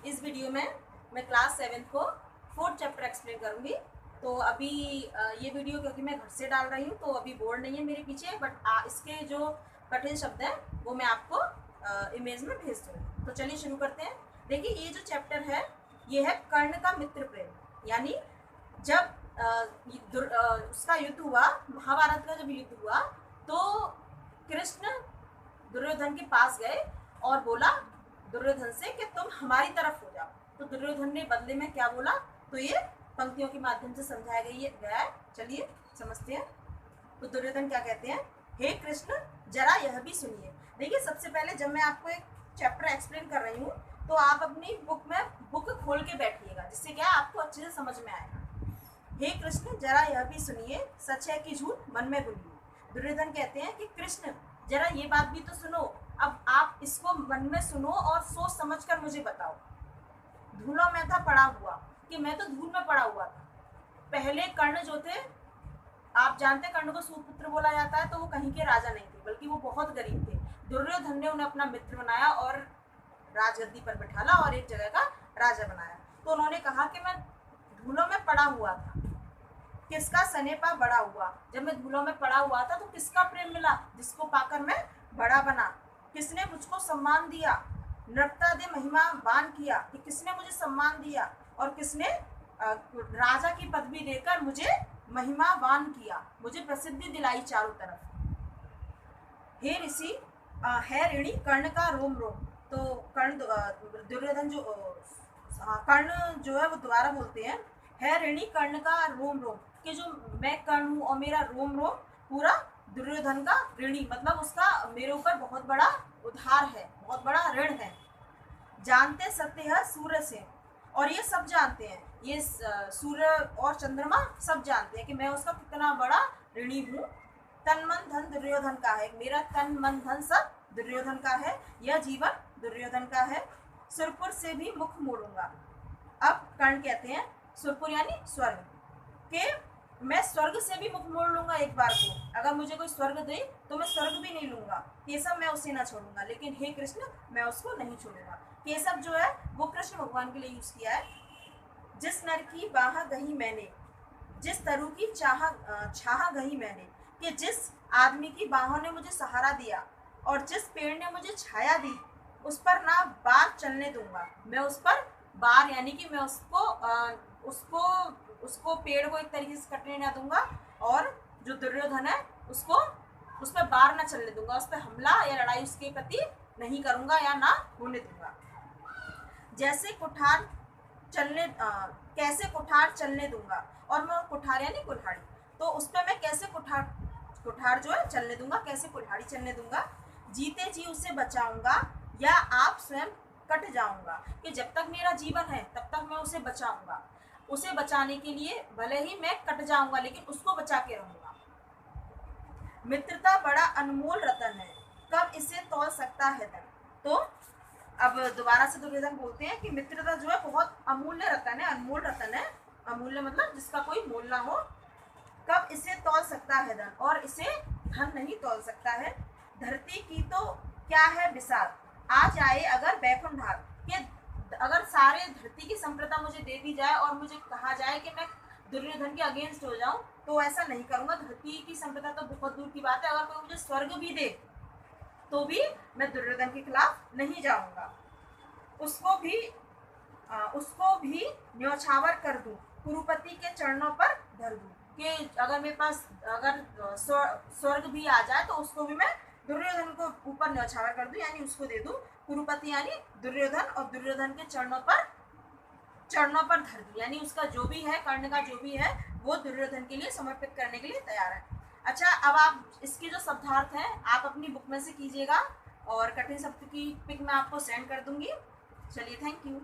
इस वीडियो में मैं क्लास 7 को 4th चैप्टर एक्सप्लेन करूंगी। तो अभी ये वीडियो क्योंकि मैं घर से डाल रही हूँ तो अभी बोर्ड नहीं है मेरे पीछे, बट इसके जो कठिन शब्द हैं वो मैं आपको इमेज में भेज दूँगी। तो चलिए शुरू करते हैं। देखिए ये जो चैप्टर है ये है कर्ण का मित्र प्रेम, यानी जब उसका युद्ध हुआ, महाभारत का जब युद्ध हुआ तो कृष्ण दुर्योधन के पास गए और बोला दुर्योधन से कि तुम हमारी तरफ हो जाओ। तो दुर्योधन ने बदले में क्या बोला, तो ये पंक्तियों के माध्यम से समझाया गया है। चलिए समझते हैं। तो दुर्योधन क्या कहते हैं, हे कृष्ण जरा यह भी सुनिए। देखिए सबसे पहले जब मैं आपको एक चैप्टर एक्सप्लेन कर रही हूँ तो आप अपनी बुक खोल के बैठिएगा, जिससे क्या आपको अच्छे से समझ में आएगा। हे कृष्ण जरा यह भी सुनिए, सच है कि झूठ मन में बोलिए। दुर्योधन कहते हैं कि कृष्ण जरा ये बात भी तो सुनो, अब आप इसको मन में सुनो और सोच समझ कर मुझे बताओ। धूलों में था पड़ा हुआ, कि मैं तो धूल में पड़ा हुआ था। पहले कर्ण जो थे, आप जानते हैं कर्ण को सूतपुत्र बोला जाता है, तो वो कहीं के राजा नहीं थे, बल्कि वो बहुत गरीब थे। दुर्योधन ने उन्हें अपना मित्र बनाया और राजगद्दी पर बिठाला और एक जगह का राजा बनाया। तो उन्होंने कहा कि मैं धूलों में पड़ा हुआ था, किसका सनेपा बड़ा हुआ। जब मैं धूलों में पड़ा हुआ था तो किसका प्रेम मिला, जिसको पाकर मैं बड़ा बना। किसने मुझको सम्मान दिया, नृत्ता दे महिमा बान किया, कि किसने मुझे सम्मान दिया और किसने राजा की पदवी देकर मुझे महिमावान किया, मुझे प्रसिद्धि दिलाई चारों तरफ। हे ऋषि है ऋणी कर्ण का रोम रोम। तो कर्ण दुर्योधन जो कर्ण जो है वो दोबारा बोलते हैं, है ऋणी कर्ण का रोम रोम, कि जो मैं कर्ण हूँ और मेरा रोम रोम पूरा दुर्योधन का ऋणी, मतलब उसका मेरे ऊपर बहुत बड़ा उधार है, बहुत बड़ा ऋण है। जानते सत्य है सूर्य से, और ये सब जानते हैं, ये सूर्य और चंद्रमा सब जानते हैं कि मैं उसका कितना बड़ा ऋणी हूँ। तन मन धन दुर्योधन का है, मेरा तन मन धन सब दुर्योधन का है, यह जीवन दुर्योधन का है। सुरपुर से भी मुख मोड़ूंगा। अब कर्ण कहते हैं सुरपुर यानी स्वर्ग, के मैं स्वर्ग से भी मुख मोड़ लूंगा एक बार को, अगर मुझे कोई स्वर्ग दे तो मैं स्वर्ग भी नहीं लूंगा। केशव मैं उसे ना छोड़ूंगा, लेकिन हे कृष्ण मैं उसको नहीं छोड़ूंगा। केशव जो है वो कृष्ण भगवान के लिए यूज किया है। जिस नर की बाह गही मैंने, जिस तरु की छाह गही मैंने, कि जिस आदमी की बाहों ने मुझे सहारा दिया और जिस पेड़ ने मुझे छाया दी, उस पर ना बार चलने दूंगा। मैं उस पर बार यानी कि मैं उसको पेड़ को एक तरीके से कटने ना दूंगा, और जो दुर्योधन है उसको उस पर बार ना चलने दूंगा, उस पर हमला या लड़ाई उसके प्रति नहीं करूंगा या ना होने दूंगा। जैसे कुठार चलने कैसे कुठार चलने दूंगा, और मैं कुठार यानी कुल्हाड़ी, तो उस पर मैं कैसे कुठार जो है चलने दूंगा, कैसे कुल्हाड़ी चलने दूंगा। जीते जी उसे बचाऊंगा या आप स्वयं कट जाऊंगा, कि जब तक मेरा जीवन है तब तक मैं उसे बचाऊंगा। उसे बचाने के लिए भले ही मैं कट जाऊंगा, लेकिन उसको बचा के रहूंगा। मित्रता बड़ा अनमोल रतन है, कब इसे तोल सकता है धन। तो अब दोबारा से दुर्योधन बोलते हैं कि मित्रता जो है बहुत अमूल्य रतन है, अनमोल रतन है। अमूल्य मतलब जिसका कोई मोल ना हो। कब इसे तोल सकता है धन, और इसे धन नहीं तोल सकता है। धरती की तो क्या है विसार, आ जाए अगर बैकुंठार, कि अगर सारे धरती की संप्रदा मुझे दे दी जाए और मुझे कहा जाए कि मैं दुर्योधन के अगेंस्ट हो जाऊं, तो ऐसा नहीं करूंगा। धरती की संप्रदा तो बहुत दूर की बात है, अगर कोई मुझे स्वर्ग भी दे तो भी मैं दुर्योधन के खिलाफ नहीं जाऊंगा। उसको भी न्योछावर कर दूं, कुरुपति के चरणों पर धर दूं, कि अगर मेरे पास अगर स्वर्ग भी आ जाए तो उसको भी मैं दुर्योधन को ऊपर न्योछावर कर दूं, यानी उसको दे दूं। कुरुपति यानी दुर्योधन, और दुर्योधन के चरणों पर धर दूं, यानी उसका जो भी है, कर्ण का जो भी है वो दुर्योधन के लिए समर्पित करने के लिए तैयार है। अच्छा, अब आप इसके जो शब्दार्थ हैं आप अपनी बुक में से कीजिएगा, और कठिन शब्द की पिक मैं आपको सेंड कर दूंगी। चलिए, थैंक यू।